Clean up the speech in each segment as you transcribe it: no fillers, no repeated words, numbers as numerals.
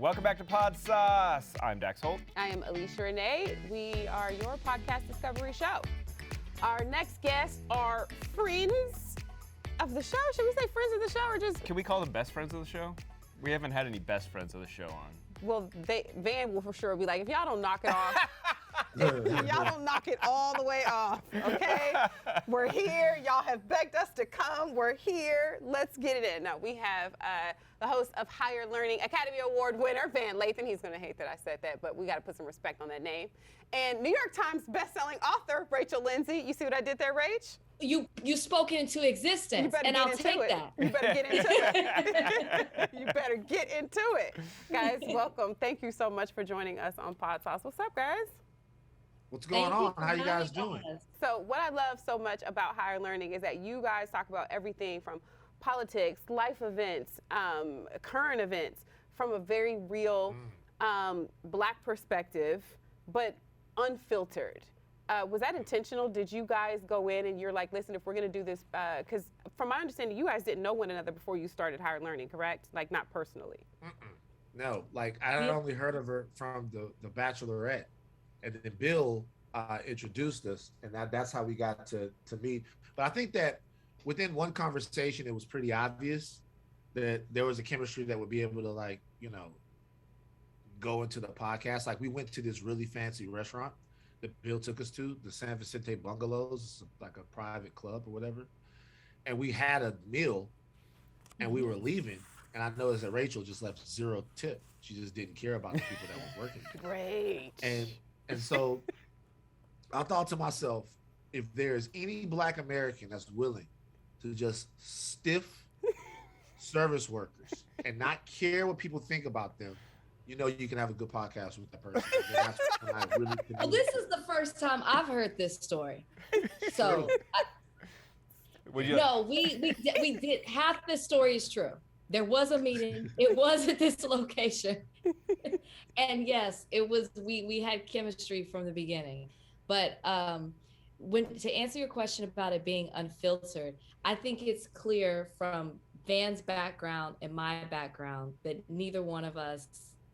Welcome back to Podsauce. I'm Dax Holt. I am Alicia Renee. We are your podcast discovery show. Our next guests are friends of the show. Should we say friends of the show or just... Can we call them best friends of the show? We haven't had any best friends of the show on. Well, Van will for sure be like, if y'all don't knock it off, if y'all don't knock it all the way off, okay? We're here. Y'all have begged us to come. We're here. Let's get it in. Now, we have the host of Higher Learning Academy Award winner, Van Lathan. He's going to hate that I said that, but we got to put some respect on that name. And New York Times bestselling author, Rachel Lindsay. You see what I did there, Rach? You spoke it into existence, and I'll take that. You better get into it. You better get into it. Guys, welcome. Thank you so much for joining us on Podsauce. What's up, guys? What's going on? How you guys doing? So what I love so much about Higher Learning is that you guys talk about everything from politics, life events, current events, from a very real Black perspective, but unfiltered. Was that intentional? Did you guys go in and you're like, listen, if we're going to do this, because from my understanding, you guys didn't know one another before you started Higher Learning, correct? Like, not personally. No, like I only heard of her from the Bachelorette, and then Bill introduced us, and that's how we got to meet. But I think that within one conversation, it was pretty obvious that there was a chemistry that would be able to, like, you know, go into the podcast. Like, we went to this really fancy restaurant that Bill took us to, the San Vicente Bungalows, like a private club or whatever. And we had a meal and we were leaving. And I noticed that Rachel just left 0 tip. She just didn't care about the people that were working. Great. And so I thought to myself, if there's any Black American that's willing to just stiff service workers and not care what people think about them, you know, you can have a good podcast with that person. Well, this is the first time I've heard this story. So, we did. Half the story is true. There was a meeting. It was at this location, and yes, it was. We had chemistry from the beginning. But to answer your question about it being unfiltered, I think it's clear from Van's background and my background that neither one of us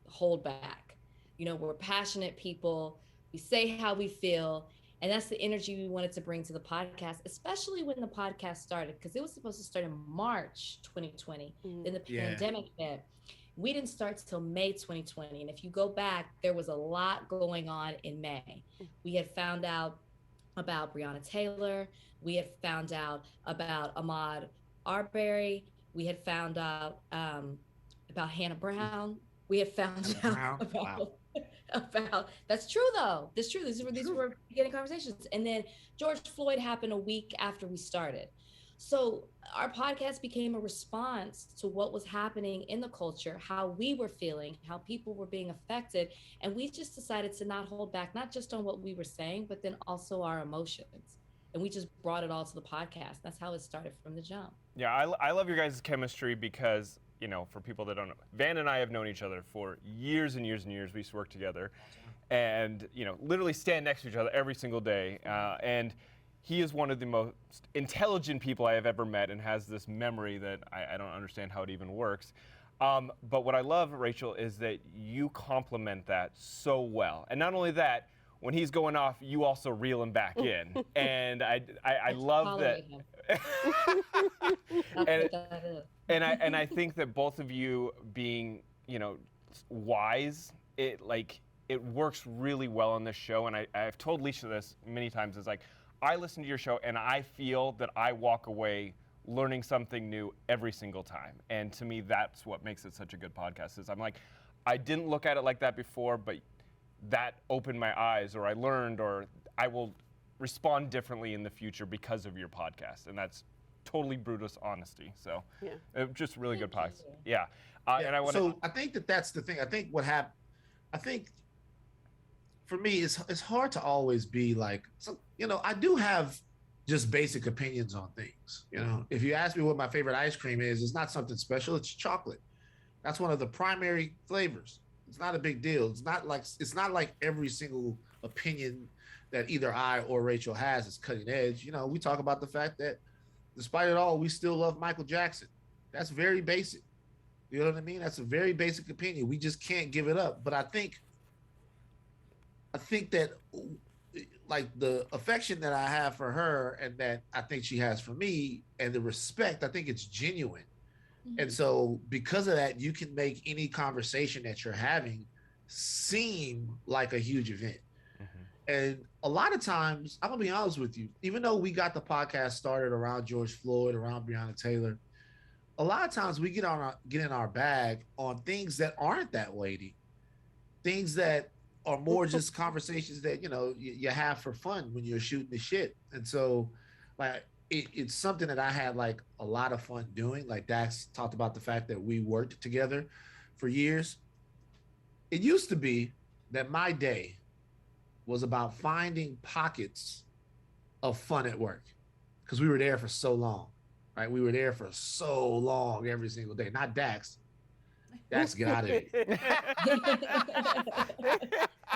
hold back. You know, we're passionate people. We say how we feel, and that's the energy we wanted to bring to the podcast, especially when the podcast started, because it was supposed to start in March 2020. Then the pandemic hit. We didn't start till May 2020, and if you go back, there was a lot going on in May. We had found out about Breonna Taylor. We had found out about Ahmaud Arbery. We had found out about Hannah Brown. We have found out about that's true though. That's true. These were beginning conversations. And then George Floyd happened a week after we started. So our podcast became a response to what was happening in the culture, how we were feeling, how people were being affected. And we just decided to not hold back, not just on what we were saying, but then also our emotions. And we just brought it all to the podcast. That's how it started from the jump. Yeah, I love your guys' chemistry because, you know, for people that don't know, Van and I have known each other for years and years and years. We used to work together and, you know, literally stand next to each other every single day. And he is one of the most intelligent people I have ever met and has this memory that I don't understand how it even works. But what I love, Rachel, is that you complement that so well. And not only that, when he's going off, you also reel him back in. And I love that. And I think that both of you being, you know, wise, it works really well on this show. And I've told Alicia this many times. It's like, I listen to your show and I feel that I walk away learning something new every single time. And to me, that's what makes it such a good podcast. Is I'm like, I didn't look at it like that before, but that opened my eyes, or I learned, or I will respond differently in the future because of your podcast. And that's totally Brutus honesty. So just really good podcast. Yeah. And I think that's the thing. I think what happened, for me, it's hard to always be like, so, you know, I do have just basic opinions on things. You know, if you ask me what my favorite ice cream is, it's not something special. It's chocolate. That's one of the primary flavors. It's not a big deal. It's not like every single opinion that either I or Rachel has is cutting edge. You know, we talk about the fact that despite it all, we still love Michael Jackson. That's very basic. You know what I mean? That's a very basic opinion. We just can't give it up. But I think that like the affection that I have for her and that I think she has for me and the respect, I think it's genuine. Mm-hmm. And so because of that, you can make any conversation that you're having seem like a huge event. Mm-hmm. And a lot of times, I'm gonna be honest with you, even though we got the podcast started around George Floyd, around Breonna Taylor, a lot of times we get in our bag on things that aren't that weighty, things that are more just conversations that, you know, you have for fun when you're shooting the shit. And so like it's something that I had like a lot of fun doing. Like Dax talked about the fact that we worked together for years. It used to be that my day was about finding pockets of fun at work because we were there for so long, right? We were there for so long every single day. Not Dax. Dax, get out of it.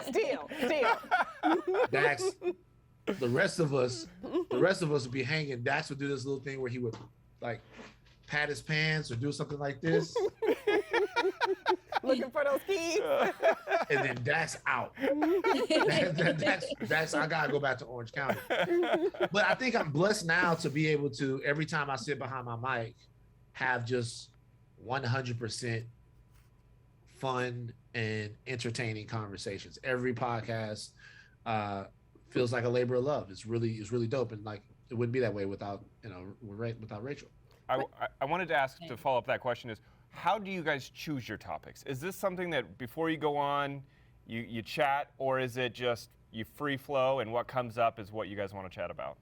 Still. Dax, the rest of us would be hanging. Dax would do this little thing where he would like pat his pants or do something like this. Looking for those keys. And then Dax out. Dax, I gotta go back to Orange County. But I think I'm blessed now to be able to, every time I sit behind my mic, have just 100% fun and entertaining conversations. Every podcast feels like a labor of love. It's really dope, and like it wouldn't be that way without Rachel. I wanted to ask to follow up that question is, how do you guys choose your topics? Is this something that before you go on, you chat, or is it just you free flow and what comes up is what you guys want to chat about?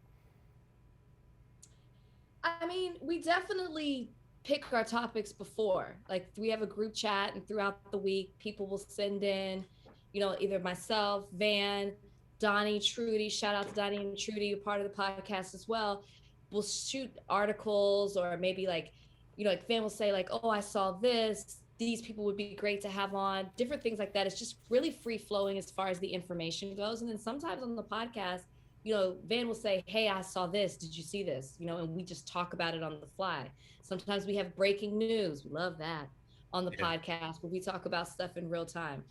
I mean, we definitely pick our topics before. Like we have a group chat, and throughout the week, people will send in, you know, either myself, Van, Donnie, Trudy. Shout out to Donnie and Trudy, part of the podcast as well. We'll shoot articles, or maybe like, you know, like Van will say like, oh, I saw this. These people would be great to have on. Different things like that. It's just really free flowing as far as the information goes. And then sometimes on the podcast, you know, Van will say, hey, I saw this. Did you see this? You know, and we just talk about it on the fly. Sometimes we have breaking news. We love that on the podcast where we talk about stuff in real time.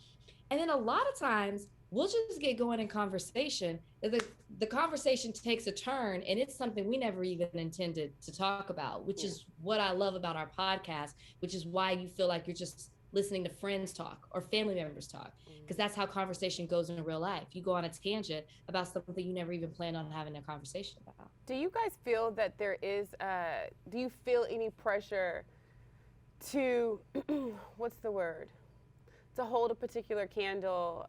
And then a lot of times we'll just get going in conversation. The conversation takes a turn, and it's something we never even intended to talk about, which is what I love about our podcast, which is why you feel like you're just listening to friends talk or family members talk, because that's how conversation goes in real life. You go on a tangent about something you never even planned on having a conversation about. Do you guys feel that there is, do you feel any pressure to, what's the word? To hold a particular candle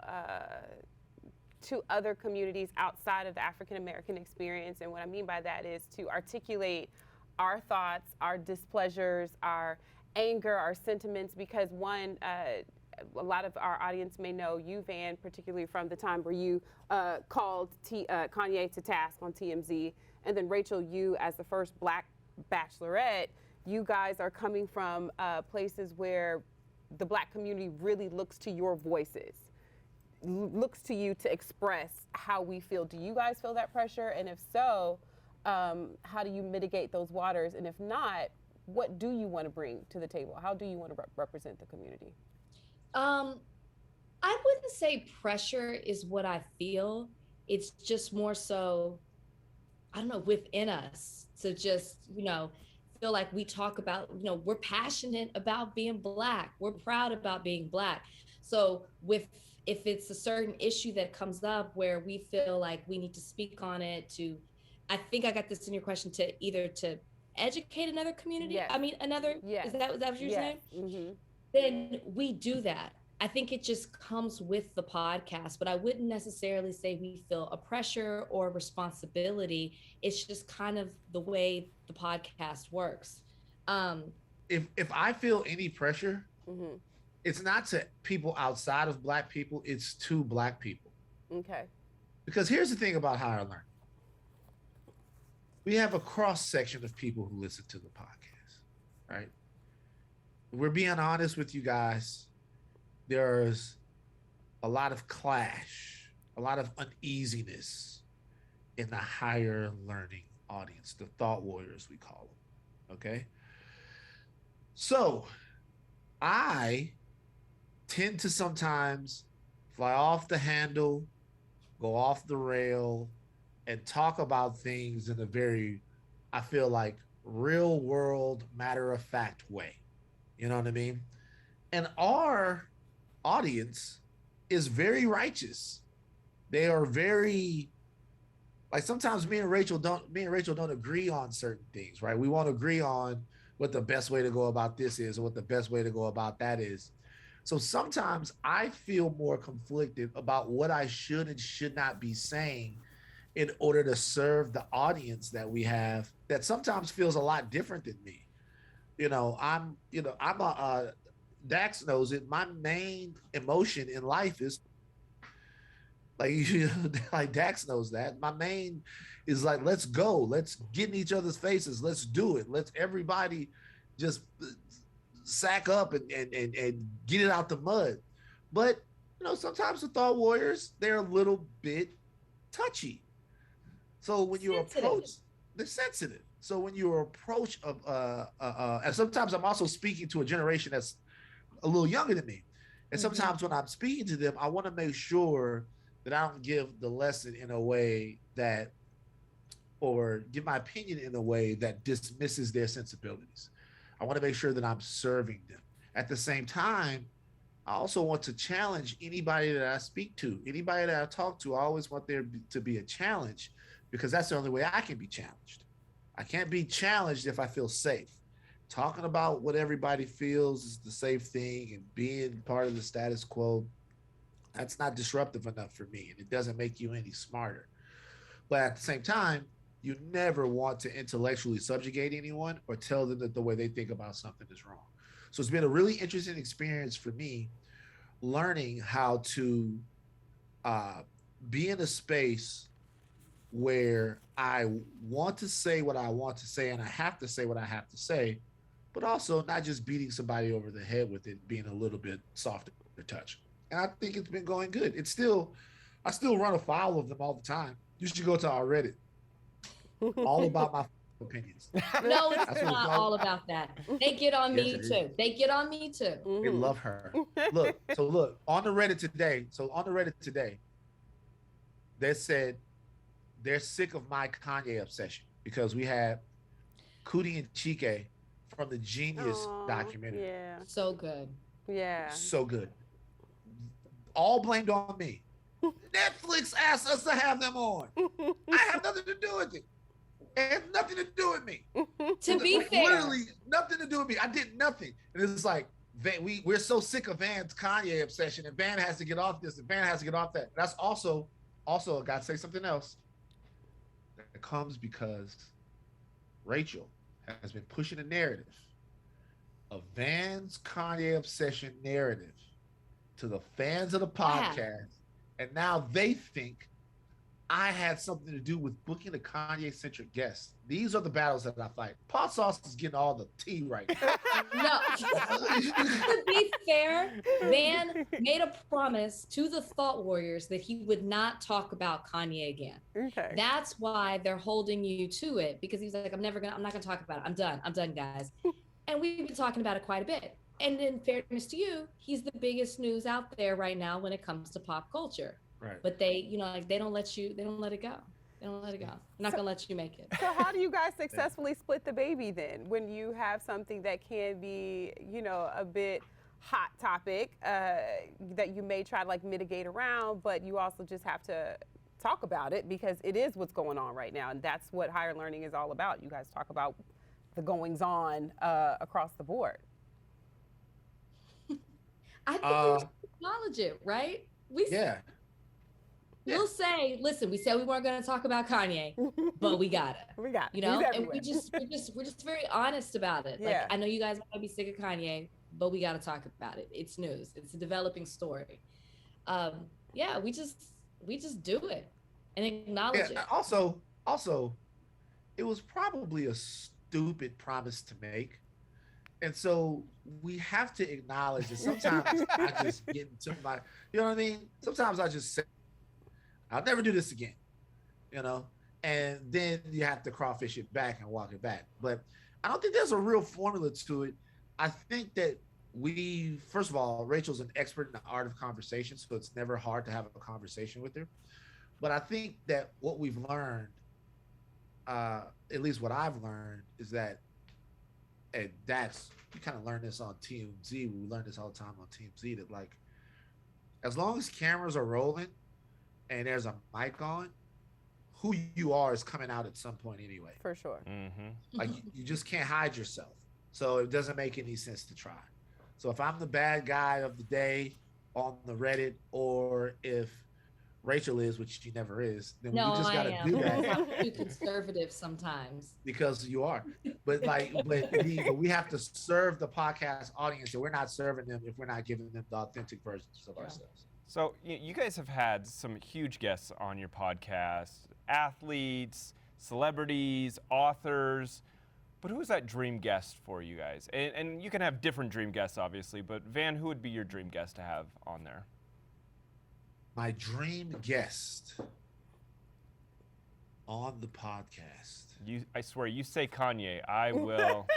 to other communities outside of the African American experience? And what I mean by that is to articulate our thoughts, our displeasures, our anger, our sentiments, because one, a lot of our audience may know you, Van, particularly from the time where you called Kanye to task on TMZ, and then Rachel, you as the first Black bachelorette, you guys are coming from places where the Black community really looks to your voices, looks to you to express how we feel. Do you guys feel that pressure? And if so, how do you mitigate those waters? And if not, what do you want to bring to the table? How do you want to represent the community? I wouldn't say pressure is what I feel. It's just more so, I don't know, within us to just, you know, feel like we talk about, you know, we're passionate about being Black. We're proud about being Black. So if it's a certain issue that comes up where we feel like we need to speak on it I think I got this in your question, to either to educate another community. Yes. I mean, another, yes. Is that what you're saying? Mm-hmm. Then we do that. I think it just comes with the podcast, but I wouldn't necessarily say we feel a pressure or responsibility. It's just kind of the way the podcast works. If I feel any pressure, it's not to people outside of Black people, it's to Black people. Okay. Because here's the thing about Higher Learning. We have a cross section of people who listen to the podcast, right? We're being honest with you guys. There's a lot of clash, a lot of uneasiness in the Higher Learning audience, the thought warriors, we call them, okay? So I tend to sometimes fly off the handle, go off the rail, and talk about things in a very, I feel like, real world, matter of fact way. You know what I mean? And our audience is very righteous. They are very, like, sometimes me and Rachel don't agree on certain things, right? We won't agree on what the best way to go about this is or what the best way to go about that is. So sometimes I feel more conflicted about what I should and should not be saying in order to serve the audience that we have that sometimes feels a lot different than me. I'm a Dax knows it. My main emotion in life is like, like Dax knows that. My main is like, let's go. Let's get in each other's faces. Let's do it. Let's everybody just sack up and get it out the mud. But, sometimes the thought warriors, they're a little bit touchy. So when you approach, they're sensitive. So when you approach and sometimes I'm also speaking to a generation that's a little younger than me. And sometimes when I'm speaking to them, I want to make sure that I don't give the lesson in a way that, or give my opinion in a way that dismisses their sensibilities. I want to make sure that I'm serving them. At the same time, I also want to challenge anybody that I speak to, anybody that I talk to. I always want there to be a challenge, because that's the only way I can be challenged. I can't be challenged if I feel safe. Talking about what everybody feels is the safe thing and being part of the status quo, that's not disruptive enough for me, and it doesn't make you any smarter. But at the same time, you never want to intellectually subjugate anyone or tell them that the way they think about something is wrong. So it's been a really interesting experience for me, learning how to be in a space where I want to say what I want to say and I have to say what I have to say, but also not just beating somebody over the head with it, being a little bit softer touch. And I think it's been going good. I still run afoul of them all the time. You should go to our Reddit. All about my opinions. No, it's not all about that. They get on me too. They get on me too. They love her. Look, on the Reddit today, they said they're sick of my Kanye obsession because we had Cootie and Chike from the Genius documentary. Yeah. So good. Yeah. So good. All blamed on me. Netflix asked us to have them on. I have nothing to do with it. It has nothing to do with me. To be fair. Literally nothing to do with me. I did nothing. And it's like, we're so sick of Van's Kanye obsession, and Van has to get off this, and Van has to get off that. That's also I gotta say something else. That comes because Rachel has been pushing a narrative of Van's Kanye obsession narrative to the fans of the podcast. And now they think I had something to do with booking a Kanye-centric guest. These are the battles that I fight. Podsauce is getting all the tea right now. No. To be fair, Van made a promise to the Thought Warriors that he would not talk about Kanye again. Okay. That's why they're holding you to it, because he's like, I'm not gonna talk about it. I'm done, guys. And we've been talking about it quite a bit. And in fairness to you, he's the biggest news out there right now when it comes to pop culture. Right. But they don't let it go. They don't let it go. They're not gonna let you make it. So how do you guys successfully split the baby then, when you have something that can be, a bit hot topic that you may try to mitigate around, but you also just have to talk about it because it is what's going on right now, and that's what higher learning is all about. You guys talk about the goings on across the board. I think we should acknowledge it, right? We'll say, listen, we said we weren't going to talk about Kanye, but we got it. We got it. And we're just very honest about it. Yeah. I know you guys might be sick of Kanye, but we got to talk about it. It's news. It's a developing story. We just do it and acknowledge it. Also, it was probably a stupid promise to make. And so we have to acknowledge that sometimes I just get into my, you know what I mean? Sometimes I just say, I'll never do this again, and then you have to crawfish it back and walk it back. But I don't think there's a real formula to it. I think that first of all, Rachel's an expert in the art of conversation, so it's never hard to have a conversation with her. But I think that what we've learned, at least what I've learned, is that, and that's, you kind of learn this on TMZ. We learn this all the time on TMZ, that like, as long as cameras are rolling and there's a mic on, who you are is coming out at some point anyway. For sure. Like you just can't hide yourself. So it doesn't make any sense to try. So if I'm the bad guy of the day on the Reddit, or if Rachel is, which she never is, then we just got to do that. I'm too conservative sometimes. Because you are. But we have to serve the podcast audience, and we're not serving them if we're not giving them the authentic versions of ourselves. So you guys have had some huge guests on your podcast, athletes, celebrities, authors. But who is that dream guest for you guys? And you can have different dream guests, obviously, but Van, who would be your dream guest to have on there? My dream guest on the podcast. I swear, you say Kanye, I will.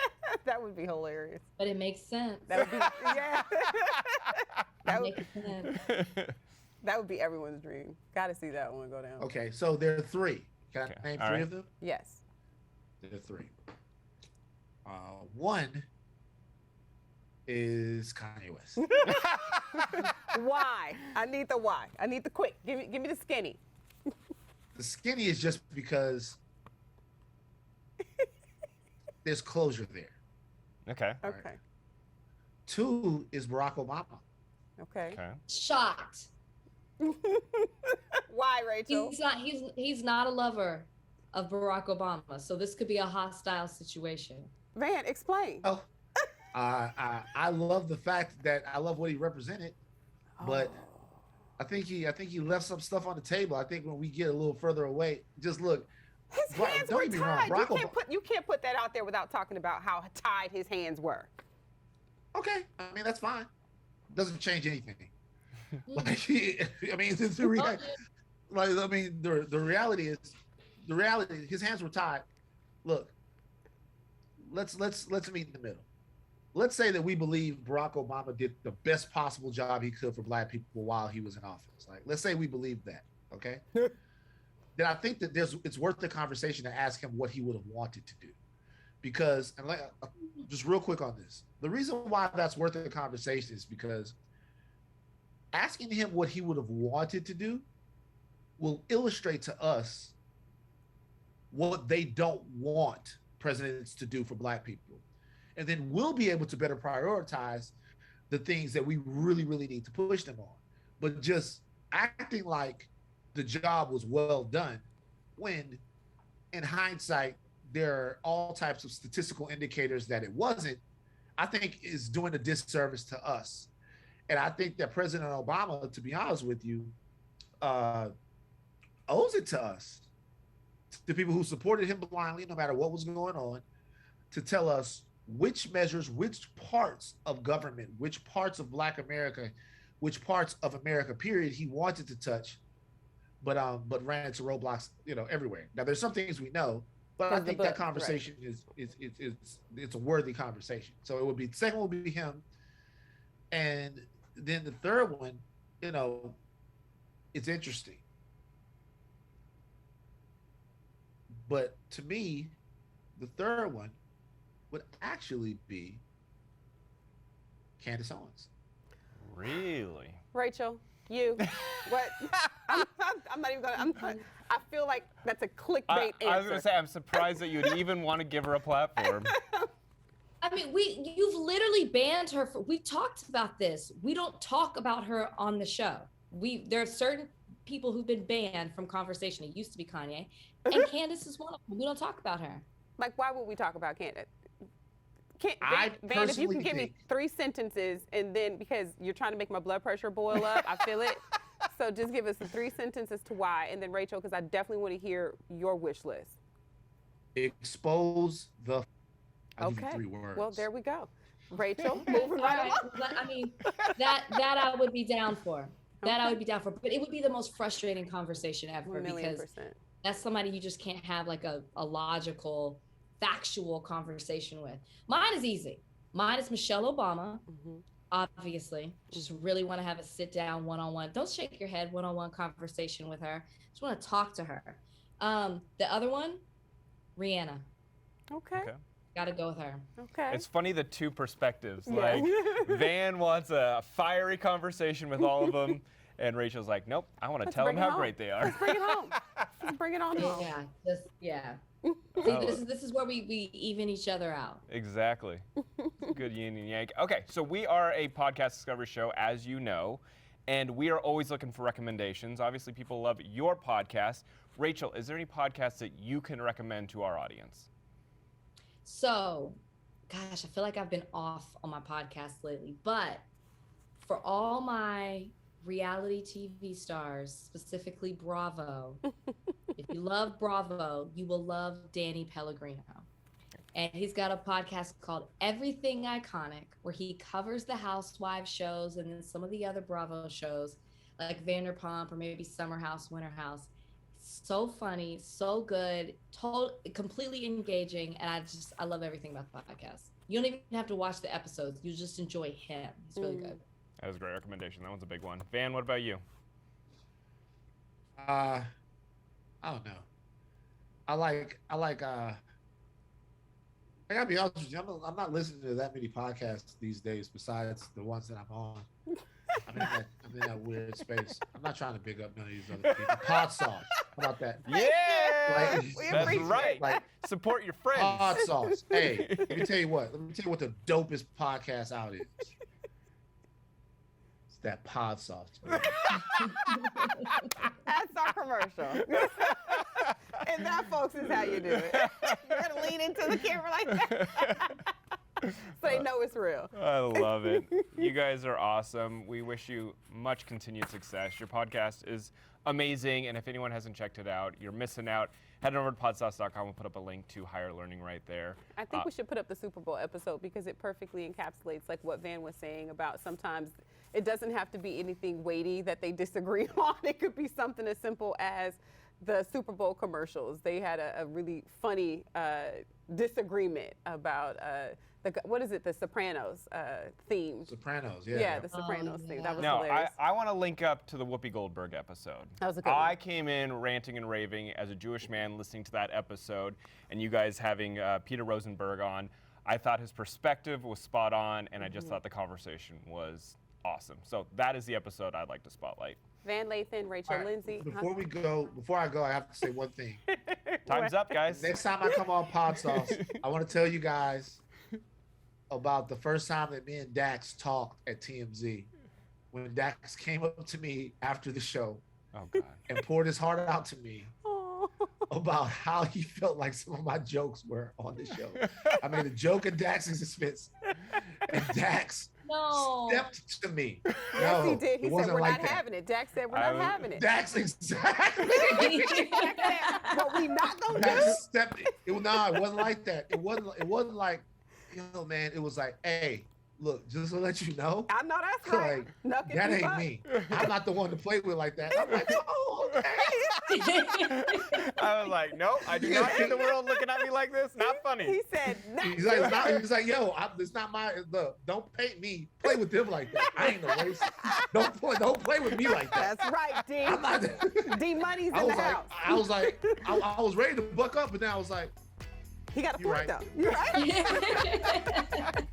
That would be hilarious. But it makes sense. That would be, yeah. That makes sense. That would be everyone's dream. Got to see that one go down. Okay, so there are three. Can I name three of them? Yes. There are three. One is Kanye West. Why? I need the why. I need the quick. Give me the skinny. The skinny is just because there's closure there. Okay. Okay. Right. Two is Barack Obama. Okay. Shocked. Why, Rachel? He's not a lover of Barack Obama, so this could be a hostile situation. Van, explain. Oh, I love the fact that I love what he represented, but I think he left some stuff on the table. I think when we get a little further away, just look. His hands were tied. You can't put that out there without talking about how tied his hands were. Okay, I mean that's fine. Doesn't change anything. Like the reality is, his hands were tied. Look, let's meet in the middle. Let's say that we believe Barack Obama did the best possible job he could for Black people while he was in office. Like, let's say we believe that, okay? Then I think that it's worth the conversation to ask him what he would have wanted to do. Because, and just real quick on this, the reason why that's worth the conversation is because asking him what he would have wanted to do will illustrate to us what they don't want presidents to do for Black people. And then we'll be able to better prioritize the things that we really, really need to push them on. But just acting like the job was well done, when in hindsight, there are all types of statistical indicators that it wasn't, I think is doing a disservice to us. And I think that President Obama, to be honest with you, owes it to us, the people who supported him blindly, no matter what was going on, to tell us which measures, which parts of government, which parts of Black America, which parts of America, period, he wanted to touch, but ran into roadblocks, everywhere. Now, there's some things we know, but I think that conversation is a worthy conversation. So it would be, the second one would be him, and then the third one, it's interesting. But to me, the third one would actually be Candace Owens. Really? Rachel, you, what? I'm not even gonna, I feel like that's a clickbait answer. I was gonna say, I'm surprised that you'd even want to give her a platform. I mean, you've literally banned her. We talked about this. We don't talk about her on the show. There are certain people who've been banned from conversation. It used to be Kanye, and Candace is one of them. We don't talk about her. Like, why would we talk about Candace? Van, if you can give me 3 sentences, and then, because you're trying to make my blood pressure boil up, I feel it. So just give us the 3 sentences to why, and then Rachel, because I definitely want to hear your wish list. Expose the. Okay. 3 words. Well, there we go. Rachel, moving right along. I mean, that I would be down for. That I would be down for. But it would be the most frustrating conversation ever, because that's somebody you just can't have like a logical, factual conversation with. Mine is easy. Mine is Michelle Obama. Obviously, just really want to have a sit down one-on-one. Don't shake your head, one-on-one conversation with her. Just want to talk to her. The other one, Rihanna. Okay. Got to go with her. Okay. It's funny the two perspectives. Like Van wants a fiery conversation with all of them, and Rachel's like, nope, I want to tell them how great they are. Let's bring it home. Let's bring it on home. Yeah. See, this is where we even each other out. Exactly. Good yin and yang. Okay, so we are a podcast discovery show, as you know, and we are always looking for recommendations. Obviously, people love your podcast. Rachel, is there any podcasts that you can recommend to our audience? So, gosh, I feel like I've been off on my podcast lately, but for all my reality TV stars, specifically Bravo, if you love Bravo, you will love Danny Pellegrino. And he's got a podcast called Everything Iconic, where he covers the Housewives shows and then some of the other Bravo shows, like Vanderpump or maybe Summer House, Winter House. So funny, so good, completely engaging, and I love everything about the podcast. You don't even have to watch the episodes. You just enjoy him. It's really good. That was a great recommendation. That one's a big one. Van, what about you? I don't know. I gotta be honest with you. I'm not listening to that many podcasts these days besides the ones that I'm on. I'm in that weird space. I'm not trying to big up none of these other people. Podsauce. How about that? Yeah, that's right. Like, support your friends. Podsauce. Hey, let me tell you what the dopest podcast out is. It's that Podsauce. That's our commercial. And that, folks, is how you do it. You're gonna lean into the camera like that. So they know it's real. I love it. You guys are awesome. We wish you much continued success. Your podcast is amazing, and if anyone hasn't checked it out, you're missing out. Head over to podsauce.com. We'll put up a link to Higher Learning right there. I think we should put up the Super Bowl episode because it perfectly encapsulates like what Van was saying about sometimes it doesn't have to be anything weighty that they disagree on. It could be something as simple as the Super Bowl commercials. They had a really funny disagreement about the Sopranos theme. Sopranos, yeah. Yeah, the Sopranos theme. That was now, hilarious. I want to link up to the Whoopi Goldberg episode. That was a good one. I came in ranting and raving as a Jewish man listening to that episode, and you guys having Peter Rosenberg on. I thought his perspective was spot on, and I just thought the conversation was awesome. So that is the episode I'd like to spotlight. Van Lathan, Rachel, Lindsay. Before I go, I have to say one thing. Time's up, guys. Next time I come on Podsauce, I want to tell you guys about the first time that me and Dax talked at TMZ. When Dax came up to me after the show and poured his heart out to me about how he felt like some of my jokes were on the show. I made a joke at Dax's expense, and Dax stepped to me. Yes, he did. He said, we're not having it. Dax said, we're not having it. Dax, exactly. But we not going to do Dax it. stepped. It wasn't like that. It wasn't like, man, it was like, hey, look, just to let you know. I know that's right. Like, that ain't me. I'm not the one to play with like that. I'm like, oh, okay. I was like, nope, I do not need the world looking at me like this. Not funny. He said, he's like, yo, it's not my, look, don't pay me. Play with them like that. I ain't no racist. Don't play with me like that. That's right, D. I'm not, D Money's in the house. I was ready to buck up, but then I was like, he got a point, though. You're right.